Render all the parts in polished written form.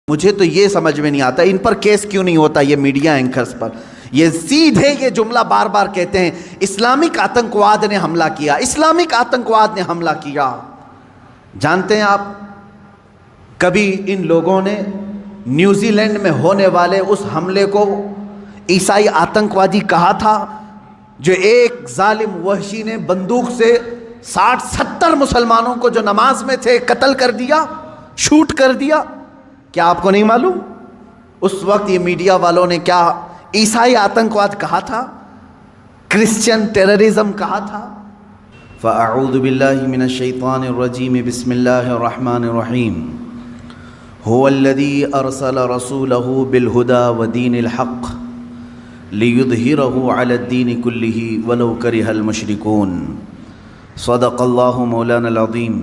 مجھے تو یہ سمجھ میں نہیں آتا ان پر کیس کیوں نہیں ہوتا، یہ میڈیا اینکرز پر۔ یہ سیدھے یہ جملہ بار بار کہتے ہیں اسلامک آتنکواد نے حملہ کیا، اسلامک آتنکواد نے حملہ کیا۔ جانتے ہیں آپ کبھی ان لوگوں نے نیوزی لینڈ میں ہونے والے اس حملے کو عیسائی آتنکوادی کہا تھا جو ایک ظالم وحشی نے بندوق سے 60-70 مسلمانوں کو جو نماز میں تھے قتل کر دیا، شوٹ کر دیا؟ کیا آپ کو نہیں معلوم اس وقت یہ میڈیا والوں نے کیا عیسائی آتنکواد کہا تھا، کرسچن ٹیررزم کہا تھا؟ فاعوذ باللہ من الشیطان الرجیم، بسم اللہ الرحمن الرحیم۔ هو الذی ارسل رسولہ بالہدی ودین الحق لیظہرہ علی الدین کلہ ولو کرہ المشرکون۔ صدق اللہ مولانا العظیم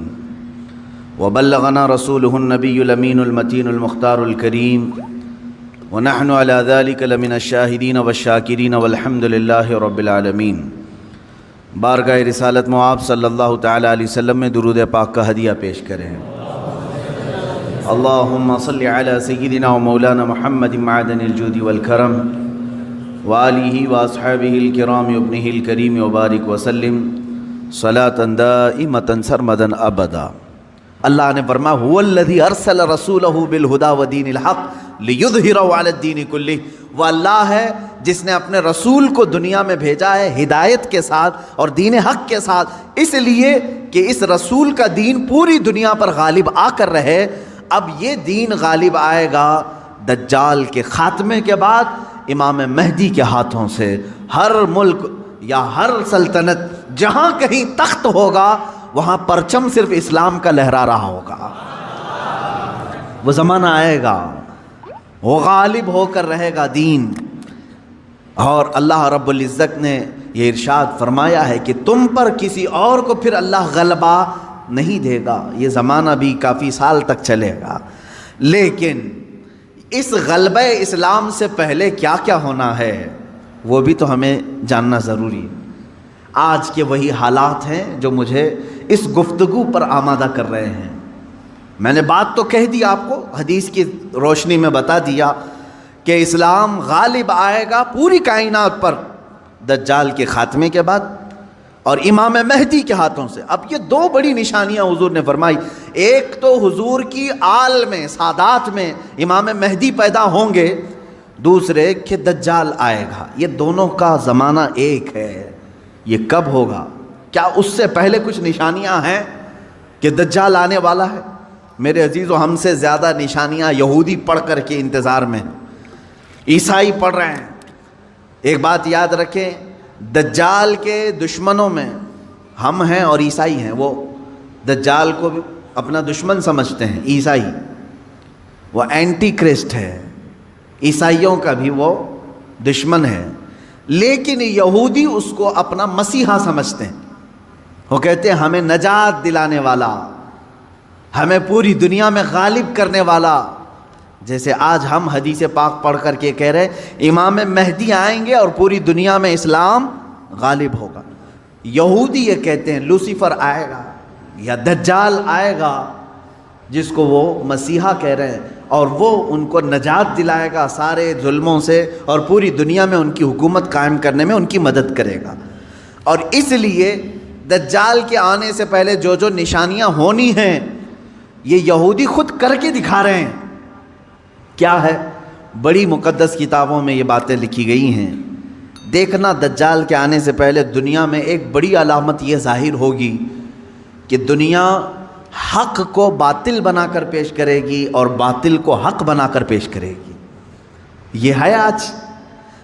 وبلغنا رسولہ النبی الامین المتین المختار الکریم ونحن على ذلك لمن الشاہدین والشاکرین والحمد للہ رب العالمین۔ بارگاہ رسالت معاب صلی اللہ تعالی علیہ وسلم میں درود پاک کا ہدیہ پیش کریں۔ اللہم صلی علی سیدنا و مولانا محمد معدن الجود والکرم وآلہ واصحابہ الکرام وابنہ الکریم وبارک وسلم صلاۃ دائمۃ سرمدا ابدا۔ اللہ نے فرمایا هو الذی ارسل رسولہ بالہدی ودین الحق لیظہرہ علی الدین کلہ، وہ اللہ ہے جس نے اپنے رسول کو دنیا میں بھیجا ہے ہدایت کے ساتھ اور دین حق کے ساتھ، اس لیے کہ اس رسول کا دین پوری دنیا پر غالب آ کر رہے۔ اب یہ دین غالب آئے گا دجال کے خاتمے کے بعد امام مہدی کے ہاتھوں سے۔ ہر ملک یا ہر سلطنت جہاں کہیں تخت ہوگا وہاں پرچم صرف اسلام کا لہرا رہا ہوگا۔ وہ زمانہ آئے گا، وہ غالب ہو کر رہے گا دین۔ اور اللہ رب العزت نے یہ ارشاد فرمایا ہے کہ تم پر کسی اور کو پھر اللہ غلبہ نہیں دے گا۔ یہ زمانہ بھی کافی سال تک چلے گا، لیکن اس غلبہ اسلام سے پہلے کیا کیا ہونا ہے وہ بھی تو ہمیں جاننا ضروری ہے۔ آج کے وہی حالات ہیں جو مجھے اس گفتگو پر آمادہ کر رہے ہیں۔ میں نے بات تو کہہ دی، آپ کو حدیث کی روشنی میں بتا دیا کہ اسلام غالب آئے گا پوری کائنات پر دجال کے خاتمے کے بعد اور امام مہدی کے ہاتھوں سے۔ اب یہ دو بڑی نشانیاں حضور نے فرمائی، ایک تو حضور کی آل میں سادات میں امام مہدی پیدا ہوں گے، دوسرے کہ دجال آئے گا۔ یہ دونوں کا زمانہ ایک ہے۔ یہ کب ہوگا؟ کیا اس سے پہلے کچھ نشانیاں ہیں کہ دجال آنے والا ہے؟ میرے عزیزو، ہم سے زیادہ نشانیاں یہودی پڑھ کر کے انتظار میں ہیں، عیسائی پڑھ رہے ہیں۔ ایک بات یاد رکھیں، دجال کے دشمنوں میں ہم ہیں اور عیسائی ہیں۔ وہ دجال کو اپنا دشمن سمجھتے ہیں عیسائی، وہ اینٹی کرسٹ ہے، عیسائیوں کا بھی وہ دشمن ہے، لیکن یہودی اس کو اپنا مسیحا سمجھتے ہیں۔ وہ کہتے ہیں ہمیں نجات دلانے والا، ہمیں پوری دنیا میں غالب کرنے والا۔ جیسے آج ہم حدیث پاک پڑھ کر کے کہہ رہے امام مہدی آئیں گے اور پوری دنیا میں اسلام غالب ہوگا، یہودی یہ کہتے ہیں لوسیفر آئے گا یا دجال آئے گا، جس کو وہ مسیحا کہہ رہے ہیں، اور وہ ان کو نجات دلائے گا سارے ظلموں سے اور پوری دنیا میں ان کی حکومت قائم کرنے میں ان کی مدد کرے گا۔ اور اس لیے دجال کے آنے سے پہلے جو جو نشانیاں ہونی ہیں یہ یہودی خود کر کے دکھا رہے ہیں۔ کیا ہے؟ بڑی مقدس کتابوں میں یہ باتیں لکھی گئی ہیں۔ دیکھنا دجال کے آنے سے پہلے دنیا میں ایک بڑی علامت یہ ظاہر ہوگی کہ دنیا حق کو باطل بنا کر پیش کرے گی اور باطل کو حق بنا کر پیش کرے گی۔ یہ ہے آج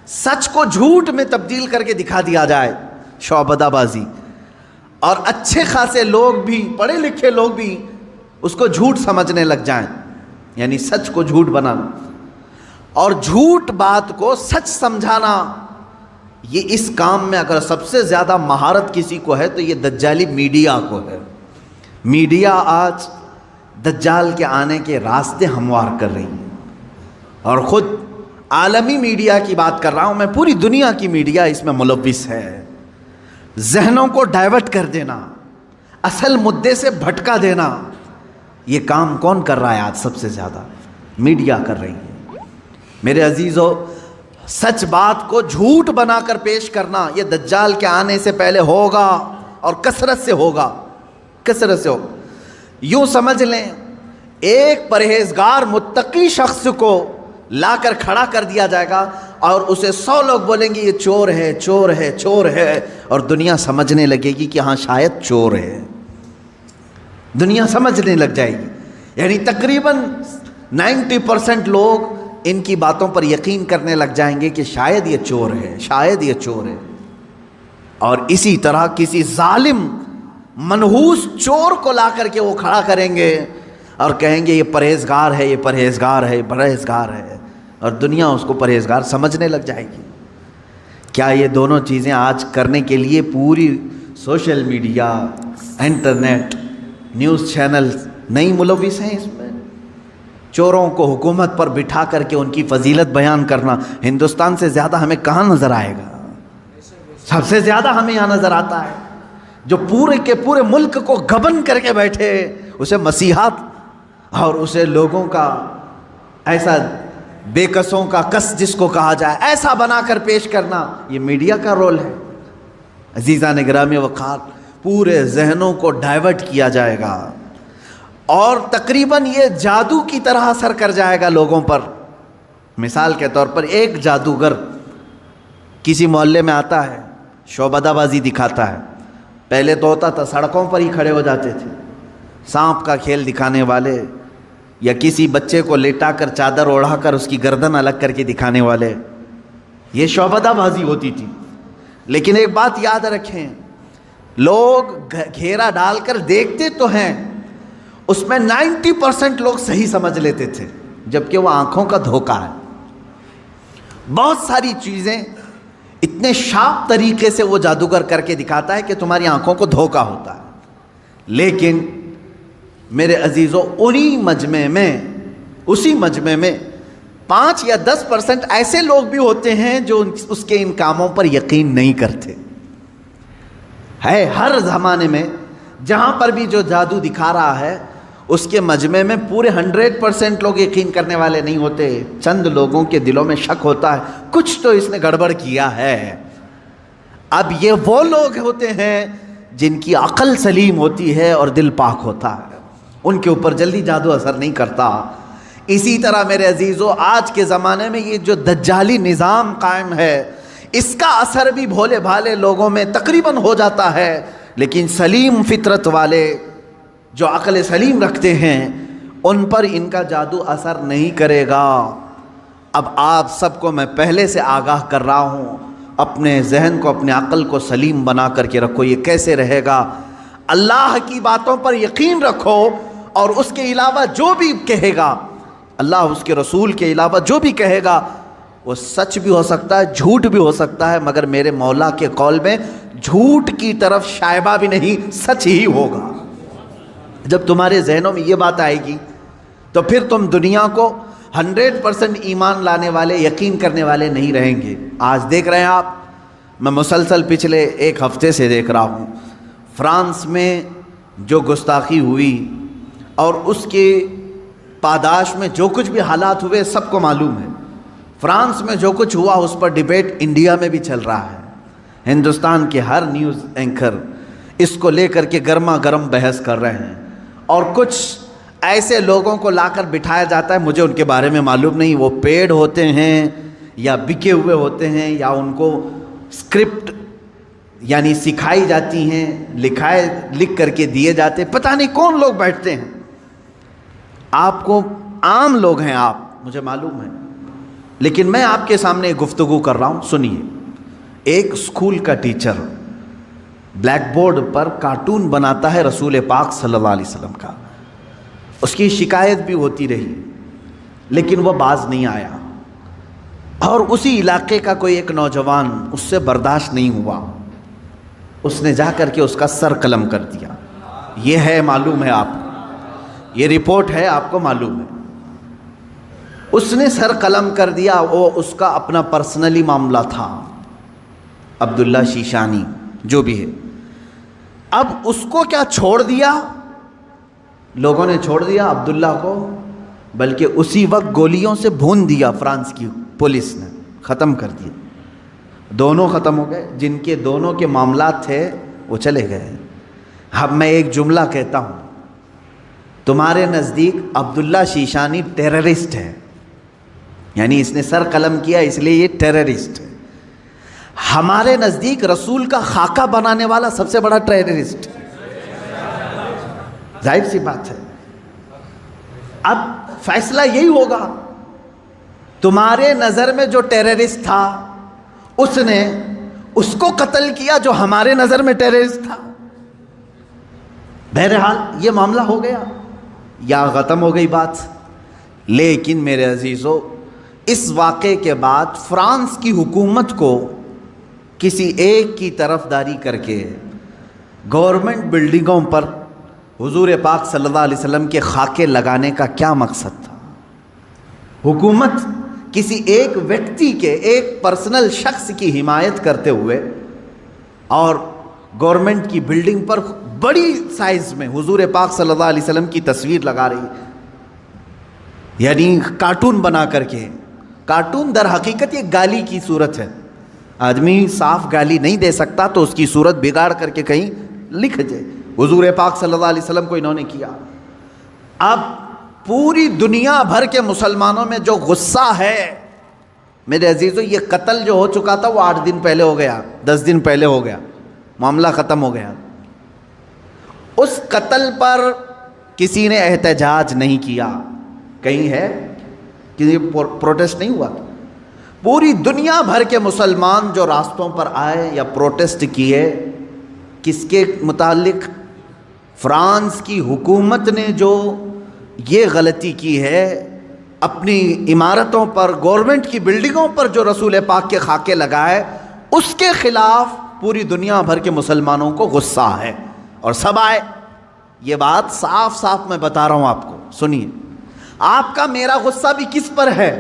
سچ کو جھوٹ میں تبدیل کر کے دکھا دیا جائے، شعبدہ بازی، اور اچھے خاصے لوگ بھی، پڑھے لکھے لوگ بھی اس کو جھوٹ سمجھنے لگ جائیں، یعنی سچ کو جھوٹ بنانا اور جھوٹ بات کو سچ سمجھانا۔ یہ اس کام میں اگر سب سے زیادہ مہارت کسی کو ہے تو یہ دجالی میڈیا کو ہے۔ میڈیا آج دجال کے آنے کے راستے ہموار کر رہی ہے، اور خود عالمی میڈیا کی بات کر رہا ہوں میں، پوری دنیا کی میڈیا اس میں ملوث ہے۔ ذہنوں کو ڈائیورٹ کر دینا، اصل مدعے سے بھٹکا دینا، یہ کام کون کر رہا ہے آج سب سے زیادہ؟ میڈیا کر رہی ہے۔ میرے عزیزو، سچ بات کو جھوٹ بنا کر پیش کرنا یہ دجال کے آنے سے پہلے ہوگا اور کثرت سے ہوگا، کثرت سے ہوگا۔ یوں سمجھ لیں ایک پرہیزگار متقی شخص کو لا کر کھڑا کر دیا جائے گا اور اسے 100 لوگ بولیں گے یہ چور ہے، چور ہے، چور ہے، اور دنیا سمجھنے لگے گی کہ ہاں شاید چور ہے، دنیا سمجھنے لگ جائے گی۔ یعنی تقریباً 90% لوگ ان کی باتوں پر یقین کرنے لگ جائیں گے کہ شاید یہ چور ہے، شاید یہ چور ہے۔ اور اسی طرح کسی ظالم منحوس چور کو لا کر کے وہ کھڑا کریں گے اور کہیں گے یہ پرہیزگار ہے، یہ پرہیزگار ہے، یہ پرہیزگار ہے، اور دنیا اس کو پرہیزگار سمجھنے لگ جائے گی۔ کیا یہ دونوں چیزیں آج کرنے کے لیے پوری social media, internet, news channel نہیں ملوث ہیں اس میں؟ چوروں کو حکومت پر بٹھا کر کے ان کی فضیلت بیان کرنا ہندوستان سے زیادہ ہمیں کہاں نظر آئے گا؟ سب سے زیادہ ہمیں یہاں نظر آتا ہے۔ جو پورے کے پورے ملک کو گبن کر کے بیٹھے، اسے مسیحات اور اسے لوگوں کا ایسا بے کسوں کا کس جس کو کہا جائے ایسا بنا کر پیش کرنا، یہ میڈیا کا رول ہے۔ عزیزان گرامی وقار، پورے ذہنوں کو ڈائیورٹ کیا جائے گا اور تقریباً یہ جادو کی طرح اثر کر جائے گا لوگوں پر۔ مثال کے طور پر ایک جادوگر کسی محلے میں آتا ہے، شعبدہ بازی دکھاتا ہے۔ پہلے تو ہوتا تھا سڑکوں پر ہی کھڑے ہو جاتے تھے، سانپ کا کھیل دکھانے والے، یا کسی بچے کو لیٹا کر چادر اوڑھا کر اس کی گردن الگ کر کے دکھانے والے، یہ شعبدہ بازی ہوتی تھی۔ لیکن ایک بات یاد رکھیں، لوگ گھیرا ڈال کر دیکھتے تو ہیں، اس میں 90% لوگ صحیح سمجھ لیتے تھے، جبکہ وہ آنکھوں کا دھوکہ ہے۔ بہت ساری چیزیں اتنے شارپ طریقے سے وہ جادوگر کر کے دکھاتا ہے کہ تمہاری آنکھوں کو دھوکہ ہوتا ہے۔ لیکن میرے عزیزو، اسی مجمع میں 5 یا 10% ایسے لوگ بھی ہوتے ہیں جو اس کے ان کاموں پر یقین نہیں کرتے۔ ہے ہر زمانے میں جہاں پر بھی جو جادو دکھا رہا ہے اس کے مجمع میں پورے 100% لوگ یقین کرنے والے نہیں ہوتے، چند لوگوں کے دلوں میں شک ہوتا ہے کچھ تو اس نے گڑبڑ کیا ہے۔ اب یہ وہ لوگ ہوتے ہیں جن کی عقل سلیم ہوتی ہے اور دل پاک ہوتا ہے، ان کے اوپر جلدی جادو اثر نہیں کرتا۔ اسی طرح میرے عزیزو، آج کے زمانے میں یہ جو دجالی نظام قائم ہے، اس کا اثر بھی بھولے بھالے لوگوں میں تقریباً ہو جاتا ہے، لیکن سلیم فطرت والے جو عقل سلیم رکھتے ہیں ان پر ان کا جادو اثر نہیں کرے گا۔ اب آپ سب کو میں پہلے سے آگاہ کر رہا ہوں، اپنے ذہن کو، اپنے عقل کو سلیم بنا کر کے رکھو۔ یہ کیسے رہے گا؟ اللہ کی باتوں پر یقین رکھو، اور اس کے علاوہ جو بھی کہے گا، اللہ اس کے رسول کے علاوہ جو بھی کہے گا وہ سچ بھی ہو سکتا ہے، جھوٹ بھی ہو سکتا ہے، مگر میرے مولا کے قول میں جھوٹ کی طرف شائبہ بھی نہیں، سچ ہی ہوگا۔ جب تمہارے ذہنوں میں یہ بات آئے گی تو پھر تم دنیا کو 100% ایمان لانے والے، یقین کرنے والے نہیں رہیں گے۔ آج دیکھ رہے ہیں آپ، میں مسلسل پچھلے 1 ہفتے سے دیکھ رہا ہوں، فرانس میں جو گستاخی ہوئی اور اس کے پاداش میں جو کچھ بھی حالات ہوئے سب کو معلوم ہے۔ فرانس میں جو کچھ ہوا اس پر ڈیبیٹ انڈیا میں بھی چل رہا ہے۔ ہندوستان کے ہر نیوز اینکر اس کو لے کر کے گرما گرم بحث کر رہے ہیں، اور کچھ ایسے لوگوں کو لا کر بٹھایا جاتا ہے، مجھے ان کے بارے میں معلوم نہیں، وہ پیڈ ہوتے ہیں یا بکے ہوئے ہوتے ہیں، یا ان کو اسکرپٹ یعنی سکھائی جاتی ہیں، لکھ کر کے دیے جاتے، پتہ نہیں کون لوگ بیٹھتے ہیں۔ آپ کو عام لوگ ہیں آپ، مجھے معلوم ہے، لیکن میں آپ کے سامنے گفتگو کر رہا ہوں، سنیے۔ ایک اسکول کا ٹیچر بلیک بورڈ پر کارٹون بناتا ہے رسول پاک صلی اللہ علیہ وسلم کا، اس کی شکایت بھی ہوتی رہی لیکن وہ باز نہیں آیا، اور اسی علاقے کا کوئی ایک نوجوان اس سے برداشت نہیں ہوا، اس نے جا کر کے اس کا سر قلم کر دیا۔ یہ ہے، معلوم ہے آپ کو، یہ رپورٹ ہے، آپ کو معلوم ہے۔ اس نے سر قلم کر دیا، وہ اس کا اپنا پرسنلی معاملہ تھا، عبداللہ شیشانی جو بھی ہے۔ اب اس کو کیا چھوڑ دیا، لوگوں نے چھوڑ دیا عبداللہ کو، بلکہ اسی وقت گولیوں سے بھون دیا فرانس کی پولیس نے، ختم کر دیا. دونوں ختم ہو گئے، جن کے دونوں کے معاملات تھے وہ چلے گئے. اب میں ایک جملہ کہتا ہوں، تمہارے نزدیک عبداللہ شیشانی ٹیررسٹ ہے، یعنی اس نے سر قلم کیا اس لیے یہ ٹیررسٹ ہے. ہمارے نزدیک رسول کا خاکہ بنانے والا سب سے بڑا ٹیررسٹ. ظاہر سی بات ہے. اب فیصلہ یہی ہوگا، تمہارے نظر میں جو ٹیررسٹ تھا اس نے اس کو قتل کیا جو ہمارے نظر میں ٹیررسٹ تھا. بہرحال یہ معاملہ ہو گیا یا ختم ہو گئی بات. لیکن میرے عزیزو، اس واقعے کے بعد فرانس کی حکومت کو کسی ایک کی طرفداری کر کے گورنمنٹ بلڈنگوں پر حضور پاک صلی اللہ علیہ وسلم کے خاکے لگانے کا کیا مقصد تھا؟ حکومت کسی ایک ویکتی کے، ایک پرسنل شخص کی حمایت کرتے ہوئے اور گورنمنٹ کی بلڈنگ پر بڑی سائز میں حضور پاک صلی اللہ علیہ وسلم کی تصویر لگا رہی ہے، یعنی کارٹون بنا کر کے. کارٹون در حقیقت یہ گالی کی صورت ہے. آدمی صاف گالی نہیں دے سکتا تو اس کی صورت بگاڑ کر کے کہیں لکھ دے. حضور پاک صلی اللہ علیہ وسلم کو انہوں نے کیا. اب پوری دنیا بھر کے مسلمانوں میں جو غصہ ہے میرے عزیزو، یہ قتل جو ہو چکا تھا وہ 8 دن پہلے ہو گیا، 10 دن پہلے ہو گیا، معاملہ ختم ہو گیا. اس قتل پر کسی نے احتجاج نہیں کیا. کہیں ہے کہ پروٹیسٹ نہیں ہوا. پوری دنیا بھر کے مسلمان جو راستوں پر آئے یا پروٹیسٹ کیے، کس کے متعلق؟ فرانس کی حکومت نے جو یہ غلطی کی ہے، اپنی عمارتوں پر، گورنمنٹ کی بلڈنگوں پر جو رسول پاک کے خاکے لگائے، اس کے خلاف پوری دنیا بھر کے مسلمانوں کو غصہ ہے اور سب آئے. یہ بات صاف صاف میں بتا رہا ہوں آپ کو، سنیے. آپ کا میرا غصہ بھی کس پر ہے؟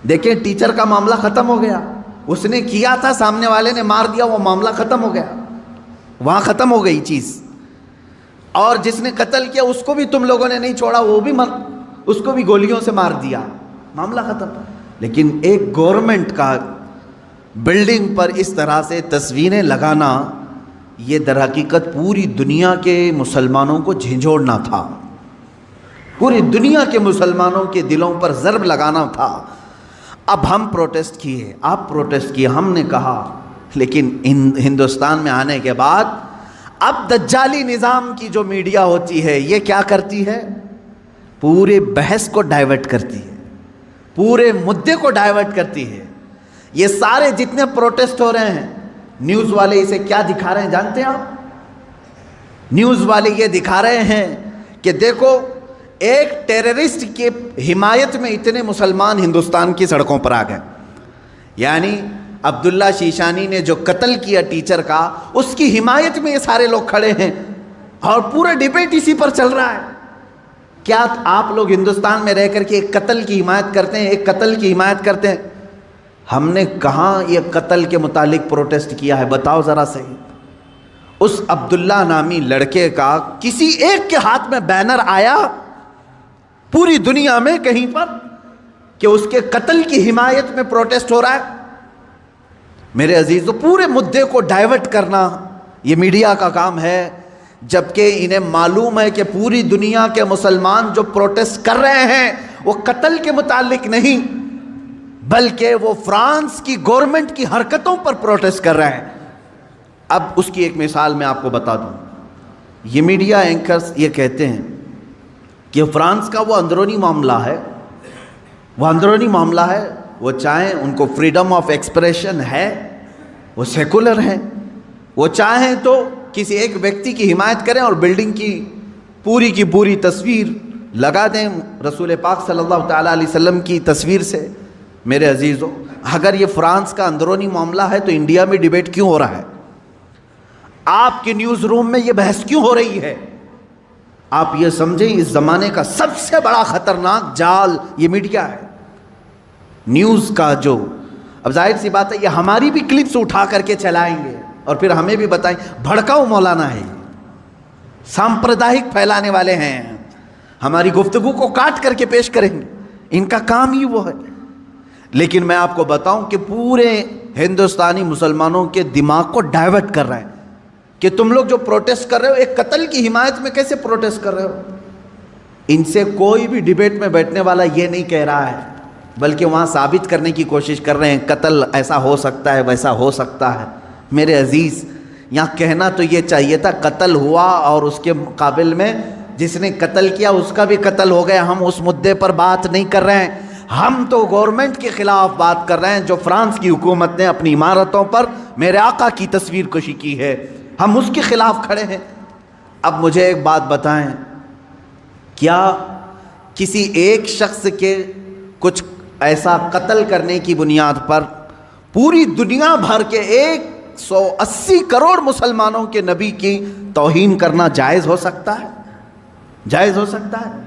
دیکھیں، ٹیچر کا معاملہ ختم ہو گیا، اس نے کیا تھا، سامنے والے نے مار دیا، وہ معاملہ ختم ہو گیا، وہاں ختم ہو گئی چیز. اور جس نے قتل کیا اس کو بھی تم لوگوں نے نہیں چھوڑا، وہ بھی اس کو بھی گولیوں سے مار دیا، معاملہ ختم. لیکن ایک گورنمنٹ کا بلڈنگ پر اس طرح سے تصویریں لگانا، یہ در حقیقت پوری دنیا کے مسلمانوں کو جھنجھوڑنا تھا، پوری دنیا کے مسلمانوں کے دلوں پر ضرب لگانا تھا. اب ہم پروٹیسٹ کیے، آپ پروٹیسٹ کیے، ہم نے کہا، لیکن ہندوستان میں آنے کے بعد اب دجالی نظام کی جو میڈیا ہوتی ہے یہ کیا کرتی ہے؟ پورے بحث کو ڈائیورٹ کرتی ہے، پورے مدے کو ڈائیورٹ کرتی ہے. یہ سارے جتنے پروٹیسٹ ہو رہے ہیں، نیوز والے اسے کیا دکھا رہے ہیں جانتے ہیں آپ؟ نیوز والے یہ دکھا رہے ہیں کہ دیکھو، ایک ٹیررسٹ کی حمایت میں اتنے مسلمان ہندوستان کی سڑکوں پر آ گئے. یعنی عبداللہ شیشانی نے جو قتل کیا ٹیچر کا، اس کی حمایت میں یہ سارے لوگ کھڑے ہیں اور پورا ڈیبیٹ اسی پر چل رہا ہے. کیا آپ لوگ ہندوستان میں رہ کر کے ایک قتل کی حمایت کرتے ہیں؟ ایک قتل کی حمایت کرتے ہیں؟ ہم نے کہاں یہ قتل کے متعلق پروٹیسٹ کیا ہے؟ بتاؤ ذرا صحیح. اس عبداللہ نامی لڑکے کا کسی ایک کے ہاتھ میں بینر آیا پوری دنیا میں کہیں پر کہ اس کے قتل کی حمایت میں پروٹیسٹ ہو رہا ہے؟ میرے عزیزو، پورے مدے کو ڈائیورٹ کرنا یہ میڈیا کا کام ہے، جبکہ انہیں معلوم ہے کہ پوری دنیا کے مسلمان جو پروٹیسٹ کر رہے ہیں وہ قتل کے متعلق نہیں، بلکہ وہ فرانس کی گورنمنٹ کی حرکتوں پر پروٹیسٹ کر رہے ہیں. اب اس کی ایک مثال میں آپ کو بتا دوں. یہ میڈیا اینکرز یہ کہتے ہیں کہ فرانس کا وہ اندرونی معاملہ ہے، وہ اندرونی معاملہ ہے، وہ چاہیں ان کو فریڈم آف ایکسپریشن ہے، وہ سیکولر ہیں، وہ چاہیں تو کسی ایک ویکتی کی حمایت کریں اور بلڈنگ کی پوری تصویر لگا دیں رسول پاک صلی اللہ تعالیٰ علیہ وسلم کی تصویر سے. میرے عزیزو، اگر یہ فرانس کا اندرونی معاملہ ہے تو انڈیا میں ڈیبیٹ کیوں ہو رہا ہے؟ آپ کے نیوز روم میں یہ بحث کیوں ہو رہی ہے؟ آپ یہ سمجھیں اس زمانے کا سب سے بڑا خطرناک جال یہ میڈیا ہے، نیوز کا. جو اب ظاہر سی بات ہے یہ ہماری بھی کلپس اٹھا کر کے چلائیں گے اور پھر ہمیں بھی بتائیں بھڑکاؤ مولانا ہے، سامپردائک پھیلانے والے ہیں. ہماری گفتگو کو کاٹ کر کے پیش کریں گے، ان کا کام ہی وہ ہے۔ لیکن میں آپ کو بتاؤں کہ پورے ہندوستانی مسلمانوں کے دماغ کو ڈائیورٹ کر رہا ہے کہ تم لوگ جو پروٹیسٹ کر رہے ہو ایک قتل کی حمایت میں کیسے پروٹیسٹ کر رہے ہو۔ ان سے کوئی بھی ڈیبیٹ میں بیٹھنے والا یہ نہیں کہہ رہا ہے، بلکہ وہاں ثابت کرنے کی کوشش کر رہے ہیں قتل ایسا ہو سکتا ہے، ویسا ہو سکتا ہے۔ میرے عزیز، یہاں کہنا تو یہ چاہیے تھا قتل ہوا اور اس کے مقابل میں جس نے قتل کیا اس کا بھی قتل ہو گیا۔ ہم اس مدعے پر بات نہیں کر رہے ہیں، ہم تو گورنمنٹ کے خلاف بات کر رہے ہیں جو فرانس کی حکومت نے اپنی عمارتوں پر میرے آقا کی تصویر کشی کی ہے، ہم اس کے خلاف کھڑے ہیں۔ اب مجھے ایک بات بتائیں، کیا کسی ایک شخص کے کچھ ایسا قتل کرنے کی بنیاد پر پوری دنیا بھر کے 180 کروڑ مسلمانوں کے نبی کی توہین کرنا جائز ہو سکتا ہے؟ جائز ہو سکتا ہے؟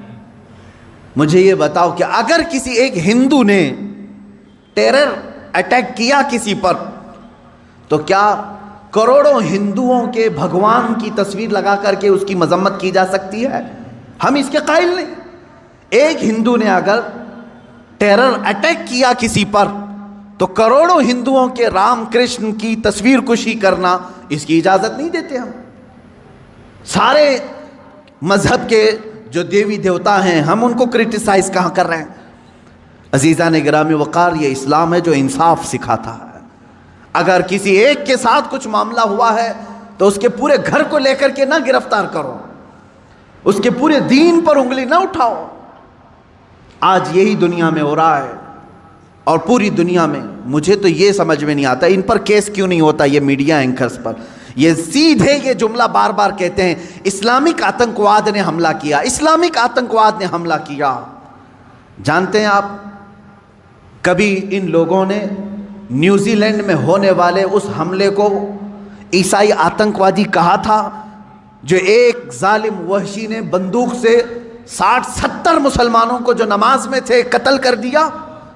مجھے یہ بتاؤ کہ اگر کسی ایک ہندو نے ٹیرر اٹیک کیا کسی پر تو کیا کروڑوں ہندوؤں کے بھگوان کی تصویر لگا کر کے اس کی مذمت کی جا سکتی ہے؟ ہم اس کے قائل نہیں۔ ایک ہندو نے اگر ٹیرر اٹیک کیا کسی پر تو کروڑوں ہندوؤں کے رام کرشن کی تصویر کشی کرنا اس کی اجازت نہیں دیتے ہم۔ سارے مذہب کے جو دیوی دیوتا ہیں ہم ان کو کرٹیسائز کہاں کر رہے ہیں؟ عزیزان گرامی وقار، یہ اسلام ہے جو انصاف سکھاتا ہے۔ اگر کسی ایک کے ساتھ کچھ معاملہ ہوا ہے تو اس کے پورے گھر کو لے کر کے نہ گرفتار کرو، اس کے پورے دین پر انگلی نہ اٹھاؤ۔ آج یہی دنیا میں ہو رہا ہے اور پوری دنیا میں۔ مجھے تو یہ سمجھ میں نہیں آتا ان پر کیس کیوں نہیں ہوتا، یہ میڈیا اینکرز پر۔ یہ سیدھے یہ جملہ بار بار کہتے ہیں اسلامک آتنکواد نے حملہ کیا، اسلامک آتنکواد نے حملہ کیا۔ جانتے ہیں آپ، کبھی ان لوگوں نے نیوزی لینڈ میں ہونے والے اس حملے کو عیسائی آتنکوادی کہا تھا جو ایک ظالم وحشی نے بندوق سے 60-70 مسلمانوں کو جو نماز میں تھے قتل کر دیا،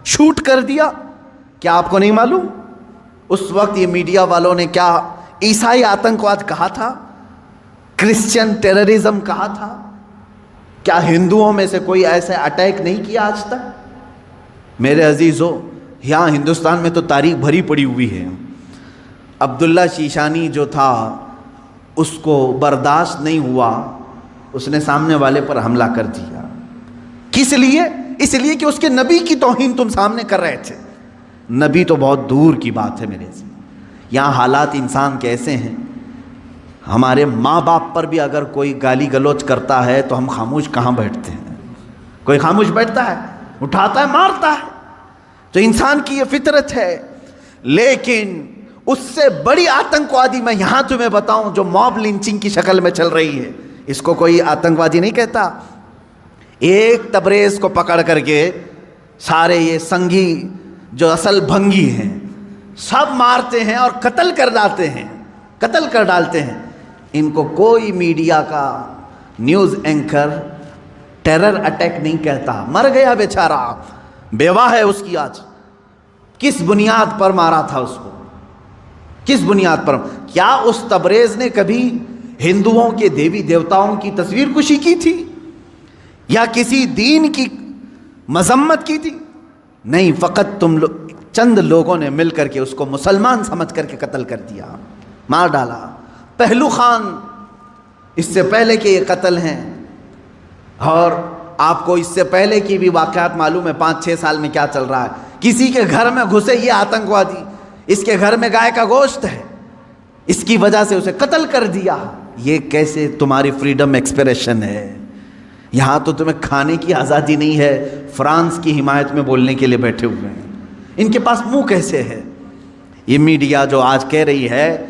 شوٹ کر دیا؟ کیا آپ کو نہیں معلوم اس وقت یہ میڈیا والوں نے کیا عیسائی آتنکواد کہا تھا، کرسچن ٹیررزم کہا تھا؟ کیا ہندوؤں میں سے کوئی ایسے اٹیک نہیں کیا آج تک؟ میرے عزیزو، یہاں ہندوستان میں تو تاریخ بھری پڑی ہوئی ہے۔ عبداللہ شیشانی جو تھا اس کو برداشت نہیں ہوا، اس نے سامنے والے پر حملہ کر دیا۔ کس لیے؟ اس لیے کہ اس کے نبی کی توہین تم سامنے کر رہے تھے۔ نبی تو بہت دور کی بات ہے میرے سے۔ یہاں حالات انسان کیسے ہیں، ہمارے ماں باپ پر بھی اگر کوئی گالی گلوچ کرتا ہے تو ہم خاموش کہاں بیٹھتے ہیں؟ کوئی خاموش بیٹھتا ہے؟ اٹھاتا ہے، مارتا ہے۔ تو انسان کی یہ فطرت ہے۔ لیکن اس سے بڑی آتنکوادی میں یہاں تمہیں بتاؤں جو موب لنچنگ کی شکل میں چل رہی ہے، اس کو کوئی آتنکوادی نہیں کہتا۔ ایک تبریز کو پکڑ کر کے سارے یہ سنگھی جو اصل بھنگی ہیں سب مارتے ہیں اور قتل کر ڈالتے ہیں۔ ان کو کوئی میڈیا کا نیوز اینکر ٹیرر اٹیک نہیں کہتا۔ مر گیا بیچارہ، بیوہ ہے اس کی آج۔ کس بنیاد پر مارا تھا اس کو؟ کس بنیاد پر؟ کیا اس تبریز نے کبھی ہندوؤں کے دیوی دیوتاؤں کی تصویر کشی کی تھی یا کسی دین کی مذمت کی تھی؟ نہیں، فقط چند لوگوں نے مل کر کے اس کو مسلمان سمجھ کر کے قتل کر دیا، مار ڈالا۔ پہلو خان اس سے پہلے کہ یہ قتل ہیں، اور آپ کو اس سے پہلے کی بھی واقعات معلوم ہے 5-6 سال میں کیا چل رہا ہے۔ کسی کے گھر میں گھسے یہ آتنکوادی، اس کے گھر میں گائے کا گوشت ہے، اس کی وجہ سے اسے قتل کر دیا۔ یہ کیسے تمہاری فریڈم ایکسپریشن ہے؟ یہاں تو تمہیں کھانے کی آزادی نہیں ہے، فرانس کی حمایت میں بولنے کے لیے بیٹھے ہوئے ہیں۔ ان کے پاس منہ کیسے ہے؟ یہ میڈیا جو آج کہہ رہی ہے،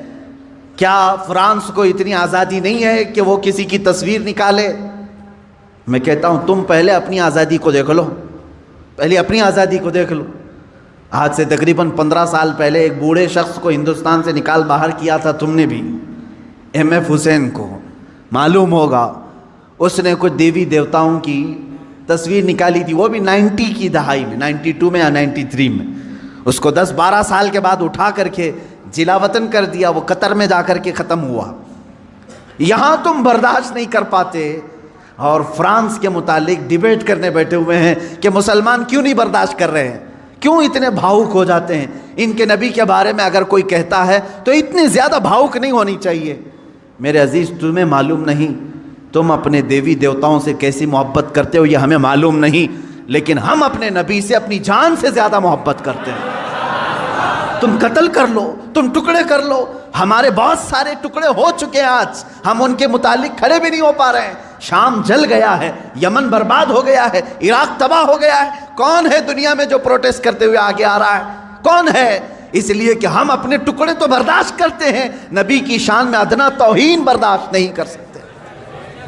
کیا فرانس کو اتنی آزادی نہیں ہے کہ وہ کسی کی تصویر نکالے؟ میں کہتا ہوں تم پہلے اپنی آزادی کو دیکھ لو، پہلے اپنی آزادی کو دیکھ لو۔ آج سے تقریباً 15 سال پہلے ایک بوڑھے شخص کو ہندوستان سے نکال باہر کیا تھا تم نے بھی، M.F. حسین کو معلوم ہوگا۔ اس نے کچھ دیوی دیوتاؤں کی تصویر نکالی تھی، وہ بھی 90 کی دہائی میں، 92 میں یا 93 میں۔ اس کو 10-12 سال کے بعد اٹھا کر کے جلا وطن کر دیا، وہ قطر میں جا کر کے ختم ہوا۔ یہاں تم برداشت نہیں کر پاتے، اور فرانس کے متعلق ڈیبیٹ کرنے بیٹھے ہوئے ہیں کہ مسلمان کیوں نہیں برداشت کر رہے ہیں، کیوں اتنے بھاؤک ہو جاتے ہیں۔ ان کے نبی کے بارے میں اگر کوئی کہتا ہے تو اتنی زیادہ بھاؤک نہیں ہونی چاہیے۔ میرے عزیز، تمہیں معلوم نہیں تم اپنے دیوی دیوتاؤں سے کیسی محبت کرتے ہو، یہ ہمیں معلوم نہیں، لیکن ہم اپنے نبی سے اپنی جان سے زیادہ محبت کرتے ہیں۔ تم قتل کر لو، تم ٹکڑے کر لو، ہمارے بہت سارے ٹکڑے ہو چکے ہیں، آج ہم ان کے متعلق کھڑے بھی نہیں ہو پا رہے ہیں۔ شام جل گیا ہے، یمن برباد ہو گیا ہے، عراق تباہ ہو گیا ہے۔ کون ہے دنیا میں جو پروٹیسٹ کرتے ہوئے آگے آ رہا ہے؟ کون ہے؟ اس لیے کہ ہم اپنے ٹکڑے تو برداشت کرتے ہیں، نبی کی شان میں ادنا توہین برداشت نہیں کر سکتے۔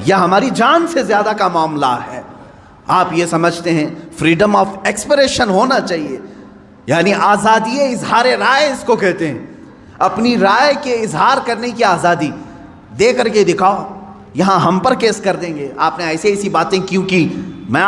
یہ ہماری جان سے زیادہ کا معاملہ ہے۔ آپ یہ سمجھتے ہیں فریڈم آف ایکسپریشن ہونا چاہیے، یعنی آزادی اظہار رائے اس کو کہتے ہیں، اپنی رائے کے اظہار کرنے کی آزادی۔ دے کر کے دکھاؤ، یہاں ہم پر کیس کر دیں گے، آپ نے ایسی ایسی باتیں کیوں کی۔ میں